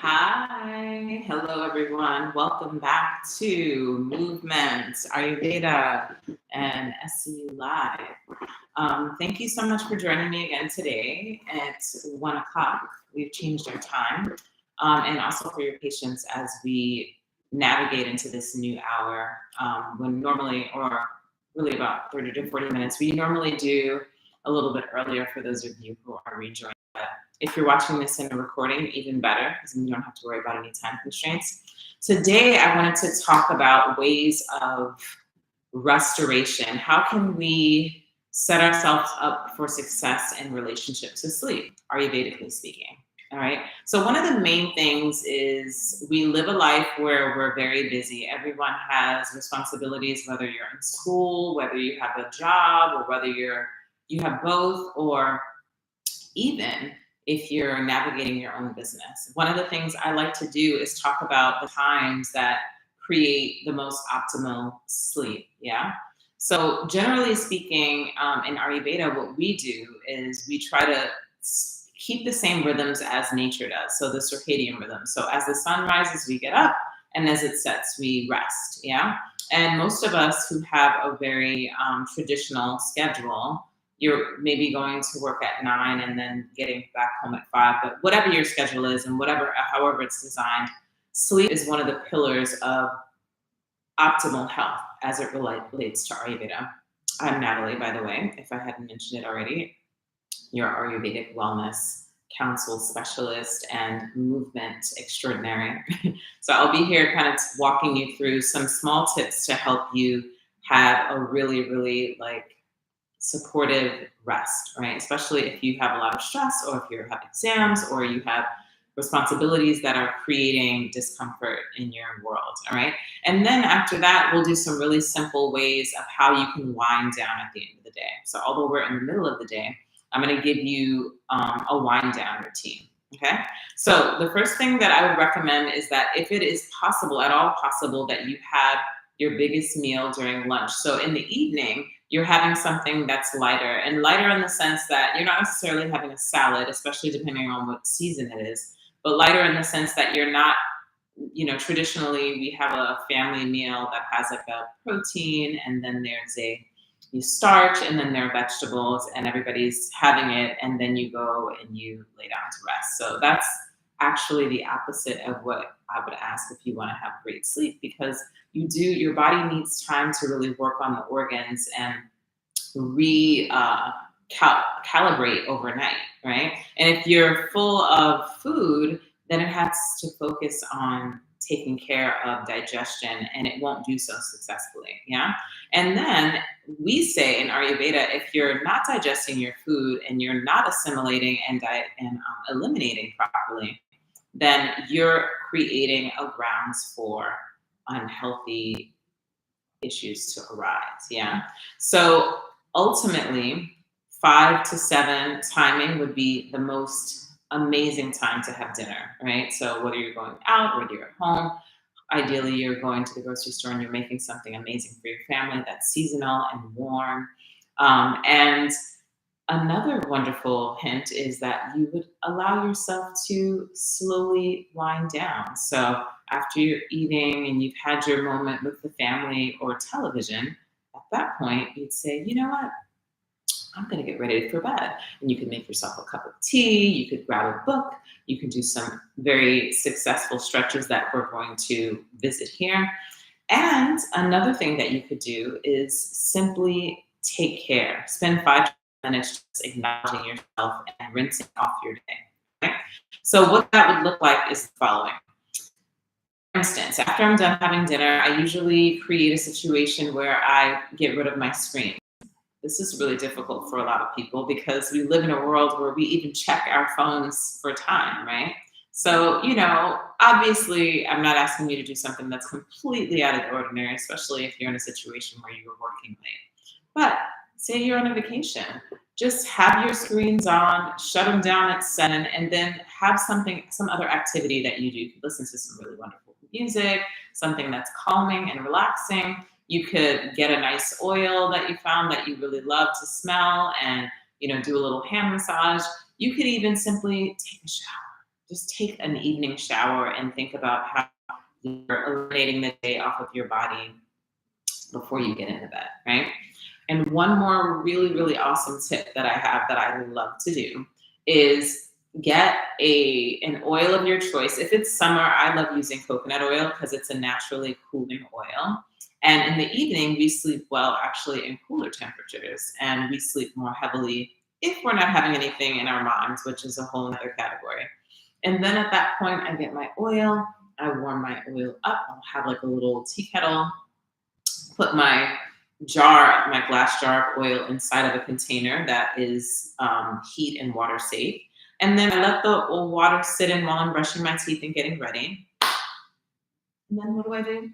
Hi, hello everyone. Welcome back to Movement, Ayurveda, and SCU Live. Thank you so much for joining me again today. It's 1 o'clock. We've changed our time, and also for your patience as we navigate into this new hour. When normally, or really about 30 to 40 minutes, we normally do a little bit earlier for those of you who are rejoining. If you're watching this in a recording, even better, because then you don't have to worry about any time constraints. Today, I wanted to talk about ways of restoration. How can we set ourselves up for success in relationship to sleep, Ayurvedically speaking? All right. So one of the main things is we live a life where we're very busy. Everyone has responsibilities, whether you're in school, whether you have a job, or whether you have both, or even if you're navigating your own business. One of the things I like to do is talk about the times that create the most optimal sleep. Yeah. So generally speaking, in Ayurveda, what we do is we try to keep the same rhythms as nature does. So the circadian rhythm. So as the sun rises, we get up, and as it sets, we rest. Yeah. And most of us who have a very traditional schedule, you're maybe going to work at 9 and then getting back home at 5, but whatever your schedule is and however it's designed, sleep is one of the pillars of optimal health as it relates to Ayurveda. I'm Natalie, by the way, if I hadn't mentioned it already, your Ayurvedic wellness counsel specialist and movement extraordinary. So I'll be here kind of walking you through some small tips to help you have a really, really supportive rest, right? Especially if you have a lot of stress, or if you have exams, or you have responsibilities that are creating discomfort in your world, all right? And then after that, we'll do some really simple ways of how you can wind down at the end of the day. So although we're in the middle of the day, I'm gonna give you a wind down routine, okay? So the first thing that I would recommend is that if it is possible, at all possible, that you have your biggest meal during lunch. So in the evening, you're having something that's lighter, and lighter in the sense that you're not necessarily having a salad, especially depending on what season it is, but lighter in the sense that you're not, traditionally we have a family meal that has like a protein, and then you starch, and then there are vegetables, and everybody's having it, and then you go and you lay down to rest. So that's actually the opposite of what I would ask if you want to have great sleep, because your body needs time to really work on the organs and calibrate overnight, right? And if you're full of food, then it has to focus on taking care of digestion, and it won't do so successfully. Yeah. And then we say in Ayurveda, if you're not digesting your food and you're not assimilating and eliminating properly, then you're creating a grounds for unhealthy issues to arise. Yeah. So ultimately, 5 to 7 timing would be the most amazing time to have dinner, right? So whether you're going out, whether you're at home, ideally you're going to the grocery store and you're making something amazing for your family that's seasonal and warm. And another wonderful hint is that you would allow yourself to slowly wind down. So after you're eating and you've had your moment with the family or television, at that point, you'd say, you know what? I'm going to get ready for bed. And you could make yourself a cup of tea. You could grab a book. You can do some very successful stretches that we're going to visit here. And another thing that you could do is simply take care. Spend 5 minutes just acknowledging yourself and rinsing off your day. Okay? So what that would look like is the following. For instance, after I'm done having dinner, I usually create a situation where I get rid of my screen. This is really difficult for a lot of people because we live in a world where we even check our phones for time, right? So, obviously, I'm not asking you to do something that's completely out of the ordinary, especially if you're in a situation where you're working late. But say you're on a vacation, just have your screens on, shut them down at 7, and then have some other activity that you do. You could listen to some really wonderful music, something that's calming and relaxing. You could get a nice oil that you found that you really love to smell and, do a little hand massage. You could even simply take a shower. just take an evening shower and think about how you're eliminating the day off of your body before you get into bed, right? And one more really, really awesome tip that I have that I love to do is get an oil of your choice. If it's summer, I love using coconut oil because it's a naturally cooling oil. And in the evening, we sleep well actually in cooler temperatures, and we sleep more heavily if we're not having anything in our minds, which is a whole other category. And then at that point, I get my oil, I warm my oil up. I'll have like a little tea kettle, put my glass jar of oil inside of a container that is heat and water safe. And then I let the water sit in while I'm brushing my teeth and getting ready. And then what do?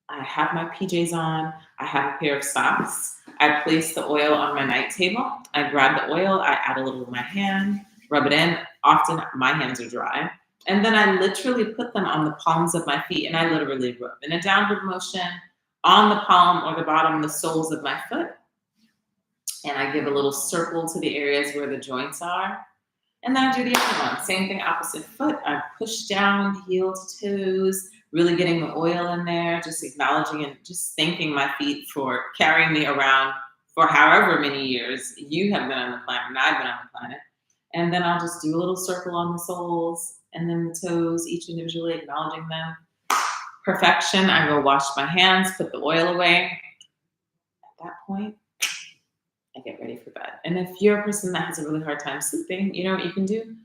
I have my PJs on. I have a pair of socks. I place the oil on my night table. I grab the oil. I add a little of my hand, rub it in. Often my hands are dry. And then I literally put them on the palms of my feet, and I literally rub in a downward motion on the palm or the bottom, the soles of my foot. And I give a little circle to the areas where the joints are. And then I do the other one. Same thing, opposite foot. I push down, heel to toes, really getting the oil in there, just acknowledging and just thanking my feet for carrying me around for however many years you have been on the planet and I've been on the planet. And then I'll just do a little circle on the soles and then the toes, each individually acknowledging them. Perfection. I go wash my hands, put the oil away. At that point, I get ready for bed. And if you're a person that has a really hard time sleeping, you know what you can do?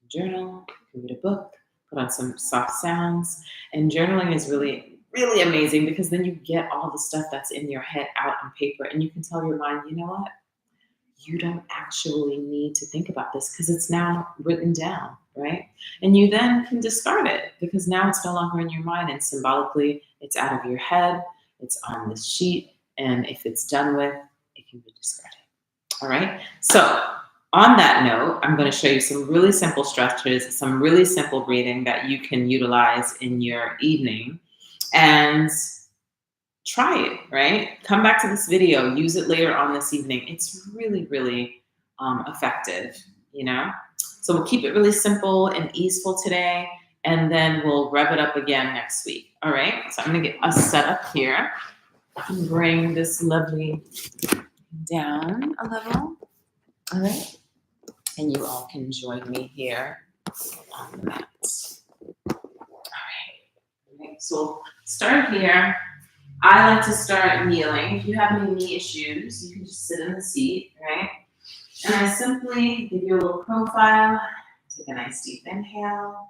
Journal, you can read a book, put on some soft sounds. And journaling is really, really amazing because then you get all the stuff that's in your head out on paper and you can tell your mind, you know what? You don't actually need to think about this because it's now written down, right? And you then can discard it because now it's no longer in your mind and symbolically it's out of your head, it's on this sheet, and if it's done with, it can be discarded. All right. So on that note, I'm going to show you some really simple stretches, some really simple breathing that you can utilize in your evening and try it, right? Come back to this video, use it later on this evening. It's really, really effective, you know? So we'll keep it really simple and easeful today, and then we'll rev it up again next week. All right. So I'm going to get us set up here and bring this lovely down a level. All right. And you all can join me here on the mat. All right. So we'll start here. I like to start kneeling. If you have any knee issues, you can just sit in the seat, right? And I simply give you a little profile. Take a nice deep inhale.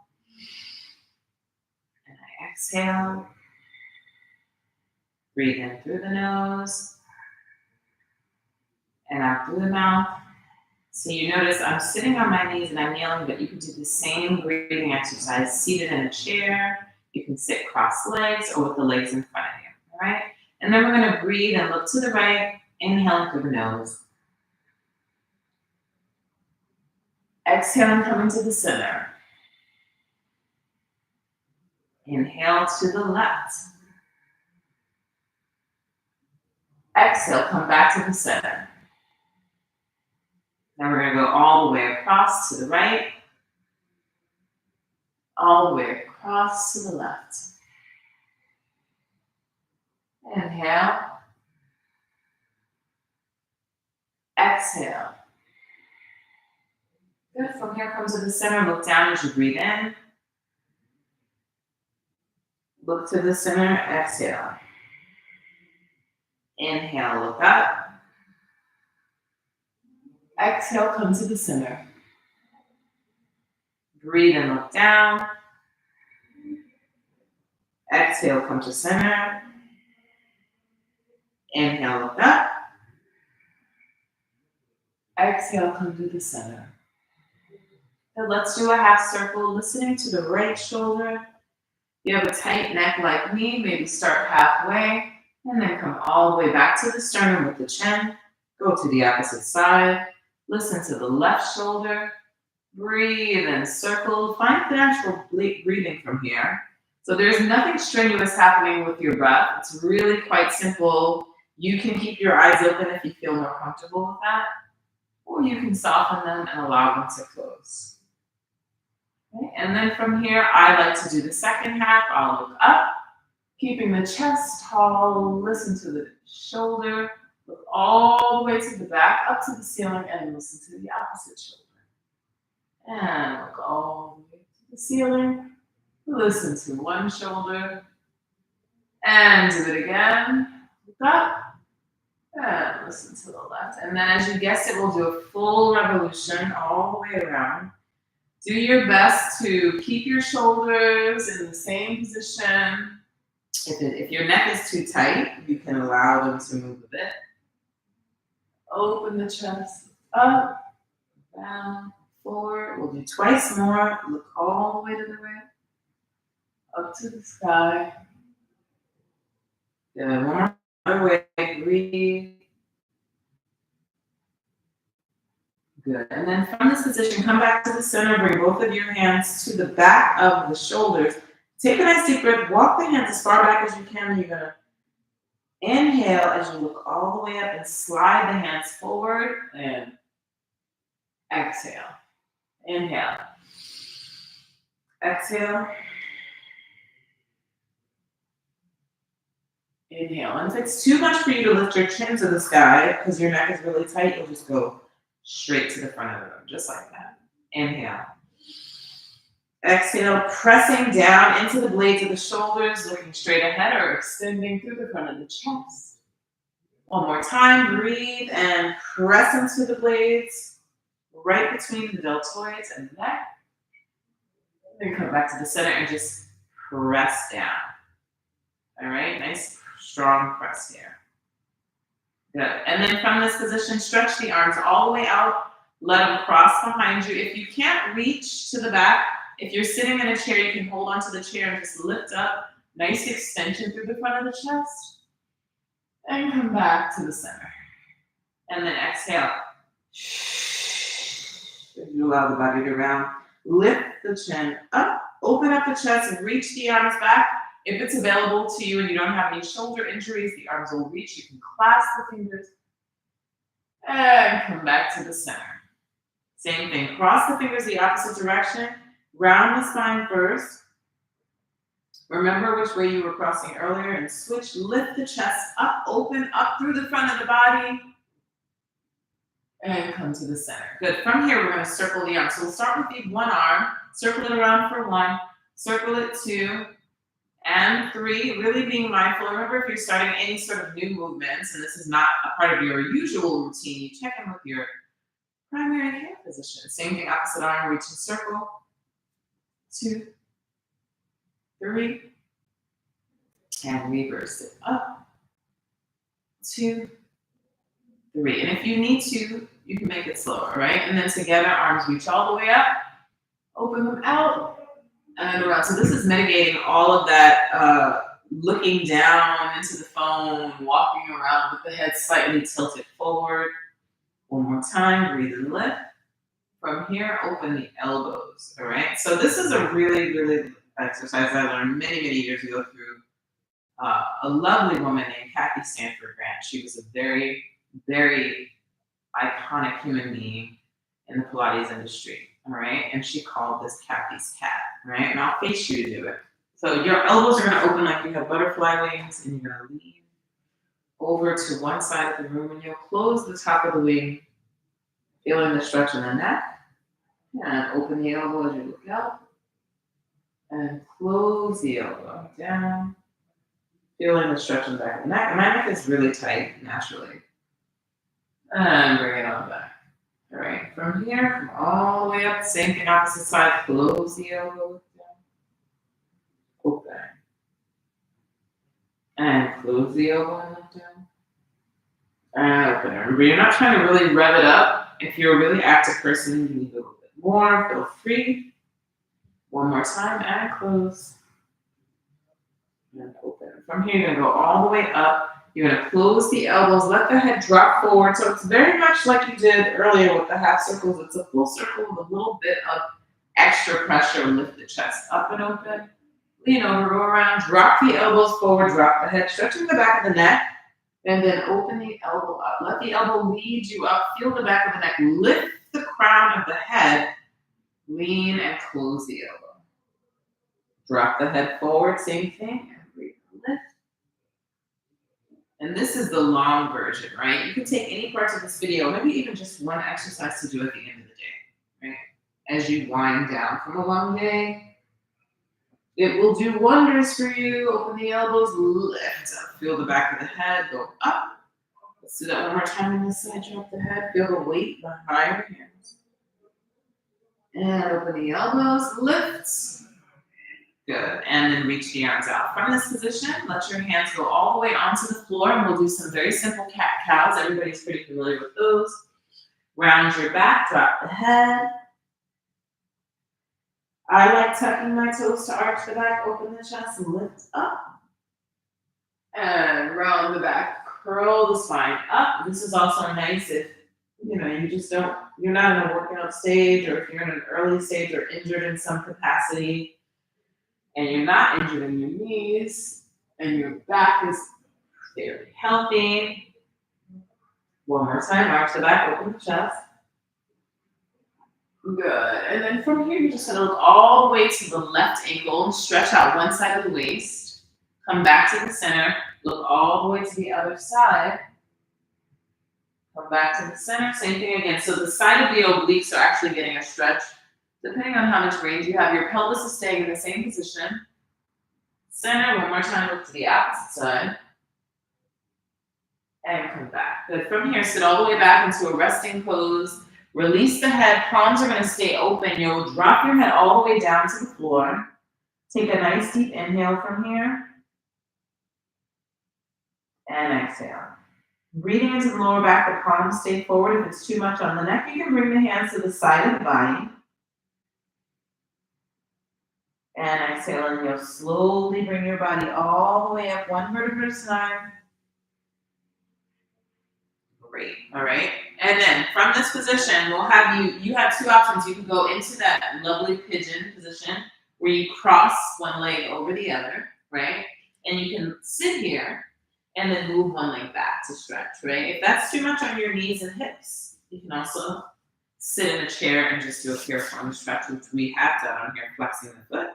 And I exhale. Breathe in through the nose. And out through the mouth. So you notice I'm sitting on my knees and I'm kneeling, but you can do the same breathing exercise seated in a chair. You can sit cross-legs or with the legs in front of you, all right? And then we're going to breathe and look to the right, inhaling through the nose. Exhale and come into the center. Inhale to the left. Exhale, come back to the center. Now we're going to go all the way across to the right, all the way across to the left. Inhale. Exhale. Good. From here, come to the center. Look down as you breathe in. Look to the center. Exhale. Inhale, look up. Exhale, come to the center. Breathe and look down. Exhale, come to center. Inhale, look up. Exhale, come to the center. Now let's do a half circle, listening to the right shoulder. If you have a tight neck like me, maybe start halfway, and then come all the way back to the sternum with the chin. Go to the opposite side. Listen to the left shoulder. Breathe and circle. Find natural breathing from here. So there's nothing strenuous happening with your breath. It's really quite simple. You can keep your eyes open if you feel more comfortable with that, or you can soften them and allow them to close. Okay? And then from here, I like to do the second half. I'll look up, keeping the chest tall, listen to the shoulder, look all the way to the back, up to the ceiling, and listen to the opposite shoulder. And look all the way to the ceiling, listen to one shoulder, and do it again. Look up, and listen to the left. And then as you guessed it, we'll do a full revolution all the way around. Do your best to keep your shoulders in the same position. If your neck is too tight, you can allow them to move a bit. Open the chest, up, down, forward. We'll do twice more. Look all the way to the right, up to the sky. Good. One more way. Breathe. Good. And then from this position, come back to the center. Bring both of your hands to the back of the shoulders. Take a nice deep breath. Walk the hands as far back as you can. You're going to inhale as you look all the way up and slide the hands forward. And exhale. Inhale. Exhale. Inhale. And if it's too much for you to lift your chin to the sky because your neck is really tight, you'll just go straight to the front of the room, just like that. Inhale. Exhale, pressing down into the blades of the shoulders, looking straight ahead or extending through the front of the chest. One more time, breathe and press into the blades, right between the deltoids and the neck. Then come back to the center and just press down. All right, nice strong press here. Good. And then from this position, stretch the arms all the way out. Let them cross behind you. If you can't reach to the back, if you're sitting in a chair, you can hold onto the chair and just lift up. Nice extension through the front of the chest. And come back to the center. And then exhale. You allow the body to round. Lift the chin up. Open up the chest and reach the arms back. If it's available to you and you don't have any shoulder injuries, the arms will reach. You can clasp the fingers and come back to the center. Same thing. Cross the fingers the opposite direction. Round the spine first. Remember which way you were crossing earlier and switch. Lift the chest up, open up through the front of the body. And come to the center. Good. From here, we're going to circle the arms. So we'll start with the one arm. Circle it around for one. Circle it two. And three, really being mindful. Remember, if you're starting any sort of new movements, and this is not a part of your usual routine, you check in with your primary care physician. Same thing, opposite arm, reach and circle. 2, 3, and reverse it up. 2, 3. And if you need to, you can make it slower, right? And then together, arms reach all the way up, open them out, and around. So this is mitigating all of that looking down into the phone, walking around with the head slightly tilted forward. One more time, breathe and lift. From here, open the elbows, all right? So this is a really, really exercise I learned many, many years ago through a lovely woman named Kathy Stanford Grant. She was a very, very iconic human being in the Pilates industry, all right? And she called this Kathy's cat, right? And I'll face you to do it. So your elbows are gonna open like you have butterfly wings, and you're gonna lean over to one side of the room, and you'll close the top of the wing, feeling the stretch in the neck, and open the elbow as you look out, and close the elbow down, feeling the stretch in the back of the neck. And my neck is really tight, naturally. And bring it on back. All right, from here, come all the way up, same thing, opposite side, close the elbow down, open, and close the elbow and lift down, and open. Remember, you're not trying to really rev it up. If you're a really active person, you need a little bit more, feel free. One more time, and close, and open. From here, you're gonna go all the way up. You're going to close the elbows, let the head drop forward. So it's very much like you did earlier with the half circles. It's a full circle with a little bit of extra pressure. Lift the chest up and open. Lean over, go around, drop the elbows forward, drop the head, stretching the back of the neck, and then open the elbow up. Let the elbow lead you up. Feel the back of the neck. Lift the crown of the head. Lean and close the elbow. Drop the head forward, same thing. And breathe, lift. And this is the long version, right? You can take any parts of this video, maybe even just one exercise to do at the end of the day, right? As you wind down from a long day, it will do wonders for you. Open the elbows, lift up. Feel the back of the head, go up. Let's do that one more time on this side. Drop the head, feel the weight behind your hands. And open the elbows, lift. Good. And then reach the arms out. From this position, let your hands go all the way onto the floor, and we'll do some very simple cat-cows. Everybody's pretty familiar with those. Round your back, drop the head. I like tucking my toes to arch the back, open the chest, and lift up. And round the back, curl the spine up. This is also nice if, you know, you're not in a workout stage, or if you're in an early stage or injured in some capacity, and you're not injured in your knees, and your back is fairly healthy. One more time, arch the back, open the chest. Good. And then from here, you're just going to look all the way to the left ankle, stretch out one side of the waist, come back to the center, look all the way to the other side, come back to the center, same thing again. So the side of the obliques are actually getting a stretch. Depending on how much range you have, your pelvis is staying in the same position. Center, one more time, look to the opposite side. And come back. Good. From here, sit all the way back into a resting pose. Release the head, palms are going to stay open. You'll drop your head all the way down to the floor. Take a nice deep inhale from here. And exhale. Breathing into the lower back, the palms stay forward. If it's too much on the neck, you can bring the hands to the side of the body. And exhale, and you'll slowly bring your body all the way up, one vertebra at a time. Great. All right. And then from this position, we'll have you have two options. You can go into that lovely pigeon position where you cross one leg over the other, right? And you can sit here and then move one leg back to stretch, right? If that's too much on your knees and hips, you can also sit in a chair and just do a piriform stretch, which we have done on here, flexing the foot.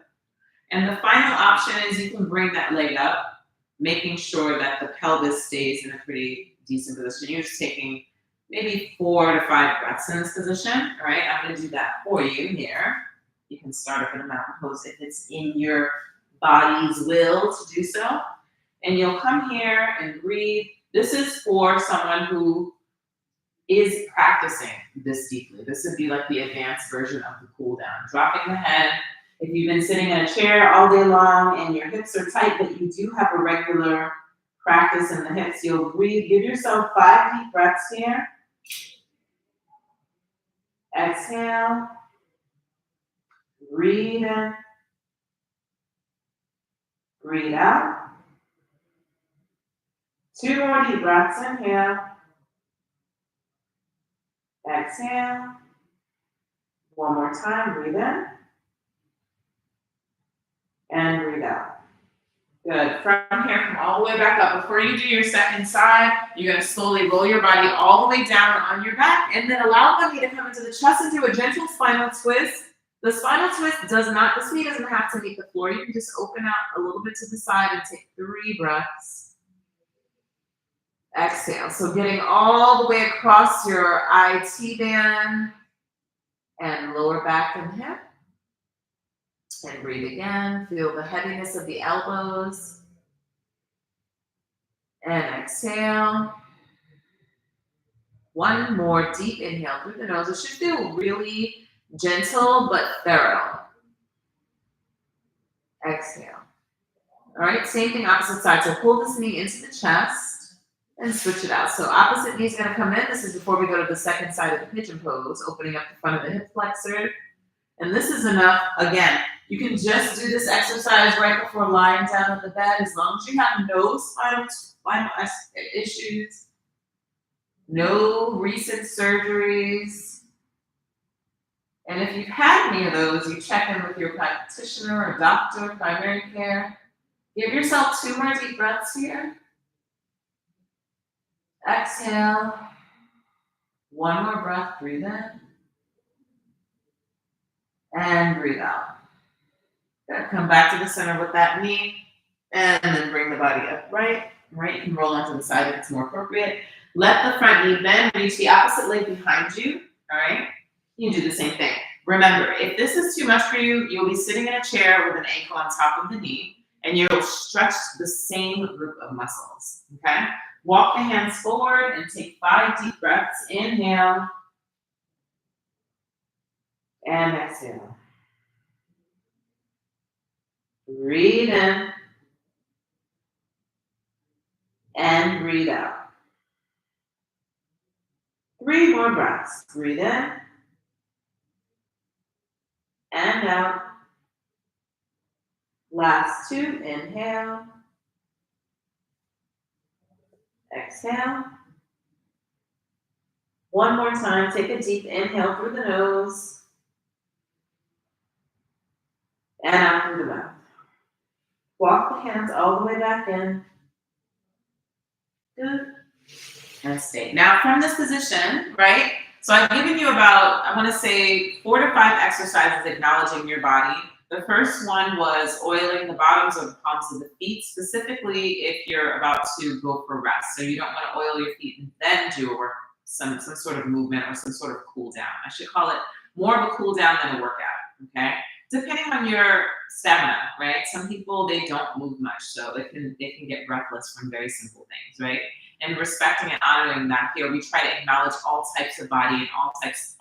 And the final option is you can bring that leg up, making sure that the pelvis stays in a pretty decent position. You're just taking maybe 4 to 5 breaths in this position. All right, I'm going to do that for you here. You can start up in a mountain pose if it's in your body's will to do so. And you'll come here and breathe. This is for someone who is practicing this deeply. This would be like the advanced version of the cool down. Dropping the head. If you've been sitting in a chair all day long and your hips are tight, but you do have a regular practice in the hips, you'll breathe. Give yourself 5 deep breaths here. Exhale. Breathe in. Breathe out. 2 more deep breaths. Inhale. Exhale. One more time. Breathe in. And breathe out. Good. From here, come all the way back up. Before you do your second side, you're going to slowly roll your body all the way down on your back, and then allow the knee to come into the chest and do a gentle spinal twist. The spinal twist this knee doesn't have to meet the floor. You can just open out a little bit to the side and take 3 breaths. Exhale. So getting all the way across your IT band and lower back and hip. And breathe again. Feel the heaviness of the elbows. And exhale. One more deep inhale through the nose. It should feel really gentle but thorough. Exhale. All right, same thing, opposite side. So pull this knee into the chest and switch it out. So opposite knee is going to come in. This is before we go to the second side of the pigeon pose, opening up the front of the hip flexor. And this is enough. Again, you can just do this exercise right before lying down on the bed, as long as you have no spinal issues, no recent surgeries. And if you've had any of those, you check in with your practitioner or doctor, primary care. Give yourself 2 more deep breaths here. Exhale. 1 more breath, breathe in. And breathe out. Good. Come back to the center with that knee, and then bring the body up. Right. You can roll onto the side if it's more appropriate. Let the front knee bend, reach the opposite leg behind you. All right. You do the same thing. Remember, if this is too much for you, you'll be sitting in a chair with an ankle on top of the knee, and you'll stretch the same group of muscles. Okay. Walk the hands forward and take 5 deep breaths. Inhale and exhale. Breathe in and breathe out. 3 more breaths. Breathe in and out. Last 2. Inhale. Exhale. One more time. Take a deep inhale through the nose and out through the mouth. Walk the hands all the way back in. Good. And stay. Now from this position, right? So I've given you about, I want to say 4 to 5 exercises acknowledging your body. The first one was oiling the bottoms or the palms of the feet, specifically if you're about to go for rest. So you don't want to oil your feet and then do some sort of movement or some sort of cool down. I should call it more of a cool down than a workout, okay? Depending on your stamina, right? Some people, they don't move much, so they can get breathless from very simple things, right? And respecting and honoring that here, we try to acknowledge all types of body and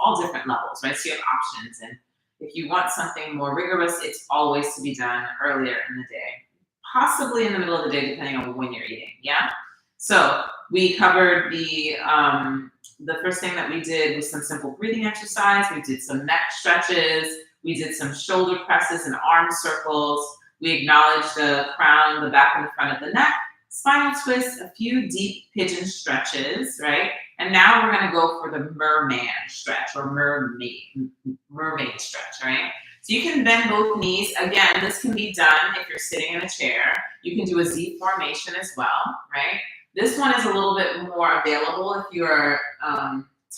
all different levels, right? So you have options, and if you want something more rigorous, it's always to be done earlier in the day, possibly in the middle of the day, depending on when you're eating, yeah? So we covered the first thing that we did was some simple breathing exercise. We did some neck stretches. We did some shoulder presses and arm circles. We acknowledged the crown, the back and the front of the neck, spinal twists, a few deep pigeon stretches, right? And now we're gonna go for the merman stretch or mermaid stretch, right? So you can bend both knees. Again, this can be done if you're sitting in a chair. You can do a Z formation as well, right? This one is a little bit more available if you're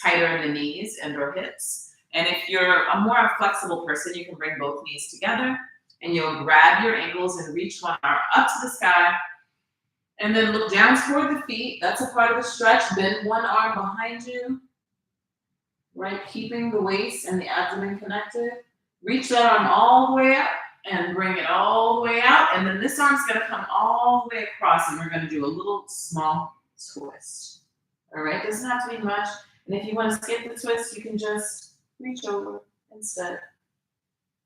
tighter in the knees and or hips. And if you're a more flexible person, you can bring both knees together and you'll grab your ankles and reach one arm up to the sky and then look down toward the feet. That's a part of the stretch. Bend one arm behind you, right? Keeping the waist and the abdomen connected. Reach that arm all the way up and bring it all the way out. And then this arm's gonna come all the way across and we're gonna do a little small twist. All right, doesn't have to be much. And if you wanna skip the twist, you can just reach over instead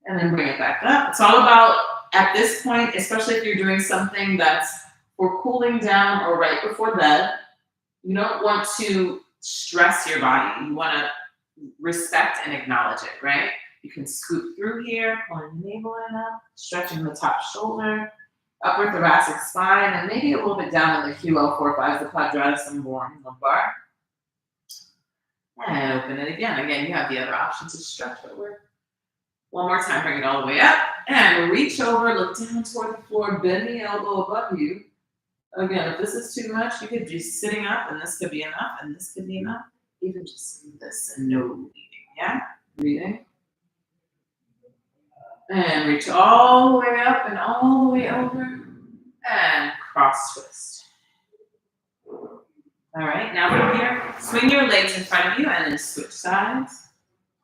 and then bring it back up. It's all about, at this point, especially if you're doing something that's for cooling down or right before bed, you don't want to stress your body. You want to respect and acknowledge it, right? You can scoot through here, pulling the navel in up, stretching the top shoulder, upper thoracic spine, and maybe a little bit down in the QL4-5, the quadratus lumbar. And open it again. Again, you have the other option to stretch over. One more time, bring it all the way up. And reach over, look down toward the floor, bend the elbow above you. Again, if this is too much, you could be sitting up, and this could be enough, and this could be enough. Even just this and no breathing, yeah? Breathing. And reach all the way up and all the way over. And cross twist. All right, now from here, swing your legs in front of you and then switch sides,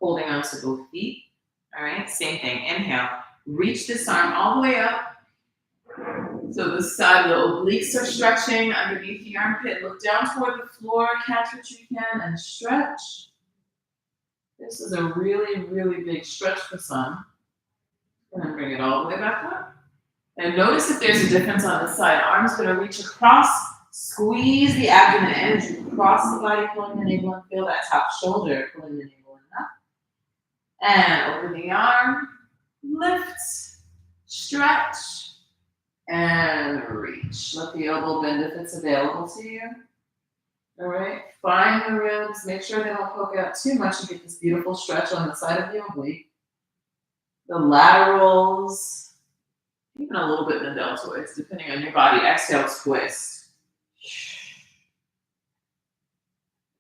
holding on to both feet. All right, same thing. Inhale, reach this arm all the way up. So the side of the obliques are stretching underneath the armpit. Look down toward the floor, catch what you can, and stretch. This is a really, really big stretch for some. And then bring it all the way back up. And notice if there's a difference on the side. Arm's gonna reach across. Squeeze the abdomen in as you cross the body, pulling the navel and feel that top shoulder, pulling the navel in up. And open the arm, lift, stretch, and reach. Let the elbow bend if it's available to you. All right, find the ribs, make sure they don't poke out too much to get this beautiful stretch on the side of the oblique. The laterals, even a little bit in the deltoids, depending on your body. Exhale, twist.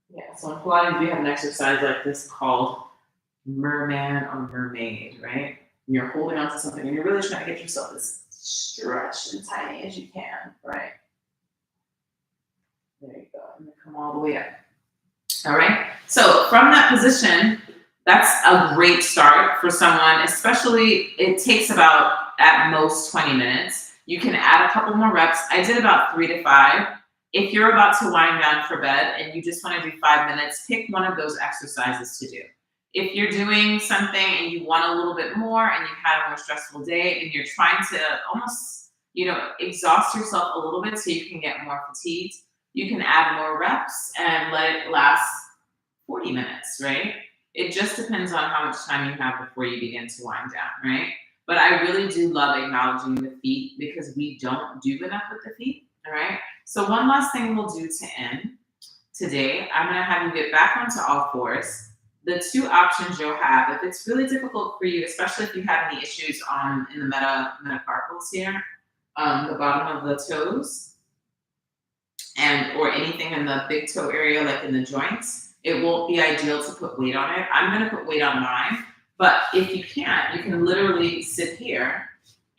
Yeah, so in Pilates, we have an exercise like this called merman or mermaid, right? and you're holding on to something and you're really trying to get yourself as stretched and tiny as you can, right? There you go. And then come all the way up. All right. So from that position, that's a great start for someone, especially it takes about at most 20 minutes. You can add a couple more reps. I did about 3 to 5. If you're about to wind down for bed and you just want to do 5 minutes, pick one of those exercises to do. If you're doing something and you want a little bit more and you've had a more stressful day and you're trying to almost, exhaust yourself a little bit so you can get more fatigued, you can add more reps and let it last 40 minutes, right? It just depends on how much time you have before you begin to wind down, right? But I really do love acknowledging the feet because we don't do enough with the feet, all right? So one last thing we'll do to end today, I'm gonna have you get back onto all fours. The 2 options you'll have, if it's really difficult for you, especially if you have any issues in the metacarpals here, the bottom of the toes, or anything in the big toe area, like in the joints, it won't be ideal to put weight on it. I'm gonna put weight on mine, but if you can't, you can literally sit here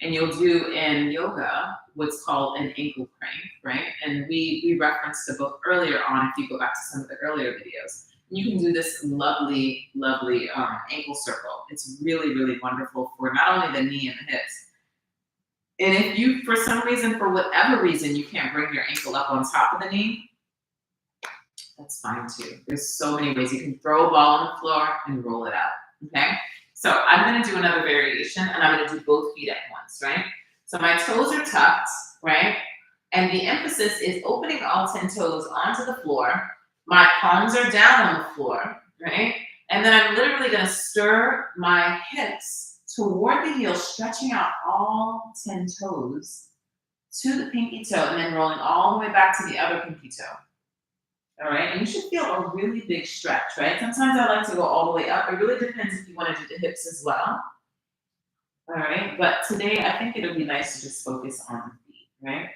and you'll do in yoga what's called an ankle crank, right? And we referenced a book earlier on, if you go back to some of the earlier videos. You can do this lovely, lovely ankle circle. It's really, really wonderful for not only the knee and the hips. And if you, for some reason, for whatever reason, you can't bring your ankle up on top of the knee, that's fine too. There's so many ways. You can throw a ball on the floor and roll it out, okay? So I'm gonna do another variation and I'm gonna do both feet at once, right? So my toes are tucked, right? And the emphasis is opening all 10 toes onto the floor. My palms are down on the floor, right? And then I'm literally gonna stir my hips toward the heel, stretching out all 10 toes to the pinky toe and then rolling all the way back to the other pinky toe. All right, and you should feel a really big stretch, right? Sometimes I like to go all the way up. It really depends if you want to do the hips as well. All right, but today I think it'll be nice to just focus on the feet, right?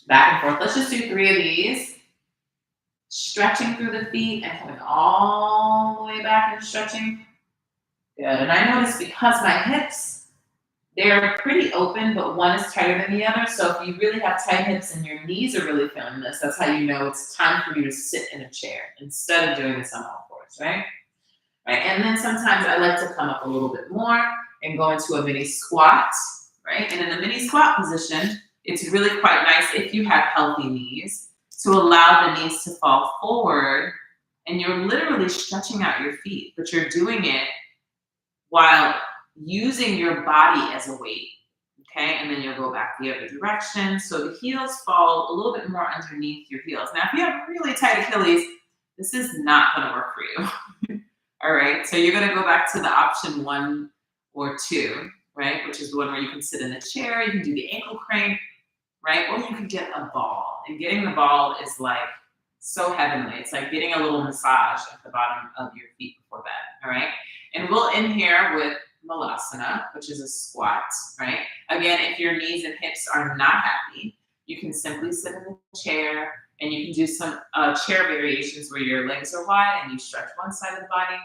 Back and forth. Let's just do 3 of these. Stretching through the feet and coming all the way back and stretching. Good, and I notice because my hips, they're pretty open, but one is tighter than the other. So if you really have tight hips and your knees are really feeling this, that's how you know it's time for you to sit in a chair instead of doing this on all fours, right? Right, and then sometimes I like to come up a little bit more and go into a mini squat, right? And in the mini squat position, it's really quite nice if you have healthy knees to allow the knees to fall forward and you're literally stretching out your feet, but you're doing it while using your body as a weight, okay? And then you'll go back the other direction. So the heels fall a little bit more underneath your heels. Now, if you have really tight Achilles, this is not gonna work for you. All right, so you're gonna go back to the option 1 or 2, right? Which is the one where you can sit in a chair, you can do the ankle crank, right? Or you can get a ball. And getting the ball is like so heavenly. It's like getting a little massage at the bottom of your feet before bed, all right? And we'll end here with Malasana, which is a squat, right? Again, if your knees and hips are not happy, you can simply sit in the chair and you can do some chair variations where your legs are wide and you stretch one side of the body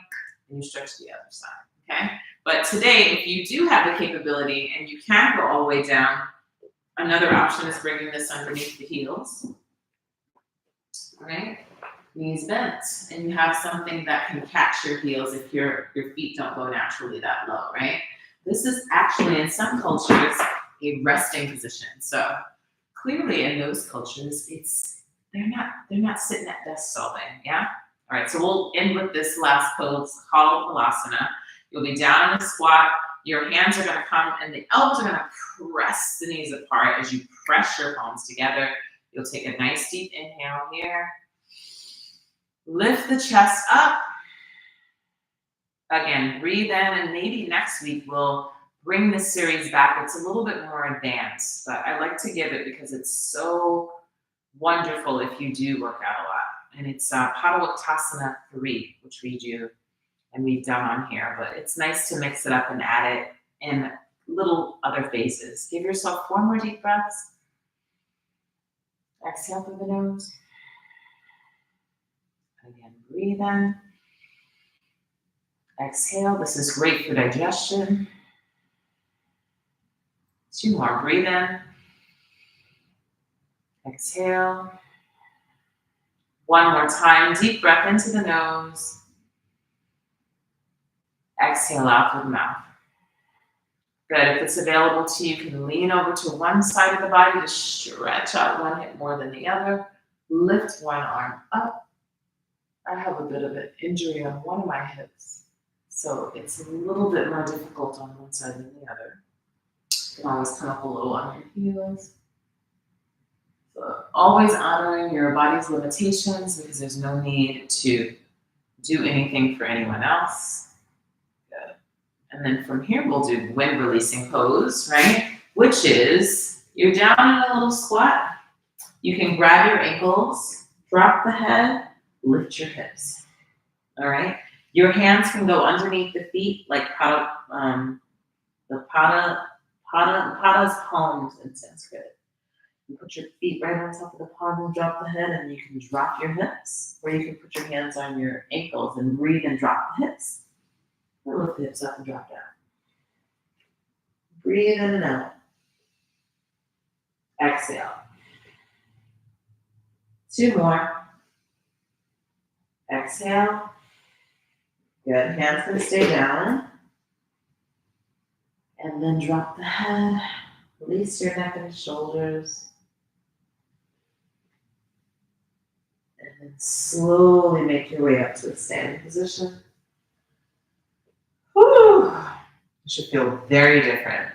and you stretch the other side, okay? But today, if you do have the capability and you can go all the way down, another option is bringing this underneath the heels, all right? Knees bent, and you have something that can catch your heels if your feet don't go naturally that low, right? This is actually, in some cultures, a resting position. So clearly in those cultures, they're not sitting at desks all day, yeah? All right, so we'll end with this last pose called Malasana. You'll be down in a squat, your hands are gonna come and the elbows are gonna press the knees apart as you press your palms together. You'll take a nice deep inhale here. Lift the chest up. Again, breathe in, and maybe next week we'll bring this series back. It's a little bit more advanced, but I like to give it because it's so wonderful if you do work out a lot. And it's Padavaktasana 3, which we do and we've done on here, but it's nice to mix it up and add it in little other phases. Give yourself 4 more deep breaths. Exhale through the nose. Again, breathe in. Exhale. This is great for digestion. 2 more. Breathe in. Exhale. 1 more time. Deep breath into the nose. Exhale out through the mouth. Good. If it's available to you, you can lean over to one side of the body to stretch out one hip more than the other. Lift one arm up. I have a bit of an injury on one of my hips, so it's a little bit more difficult on one side than the other. You can always come up a little on your heels. So always honoring your body's limitations because there's no need to do anything for anyone else. Good. And then from here, we'll do wind releasing pose, right? Which is, you're down in a little squat. You can grab your ankles, drop the head, lift your hips. All right? Your hands can go underneath the feet like pada's palms in Sanskrit. You put your feet right on top of the palm and drop the head, and you can drop your hips, or you can put your hands on your ankles and breathe and drop the hips. Or lift the hips up and drop down. Breathe in and out. Exhale. 2 more. Exhale. Good. Hands can stay down. And then drop the head. Release your neck and shoulders. And then slowly make your way up to a standing position. Whew. It should feel very different.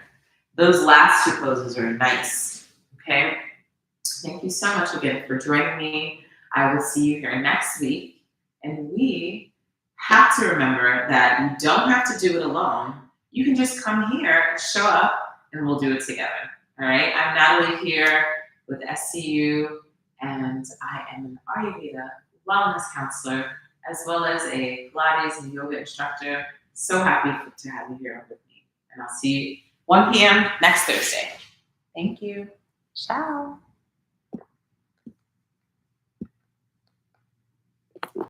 Those last 2 poses are nice. Okay? Thank you so much again for joining me. I will see you here next week. And we have to remember that you don't have to do it alone. You can just come here, show up, and we'll do it together. All right? I'm Natalie here with SCU, and I am an Ayurveda wellness counselor, as well as a Pilates and yoga instructor. So happy to have you here with me. And I'll see you 1 p.m. next Thursday. Thank you. Ciao.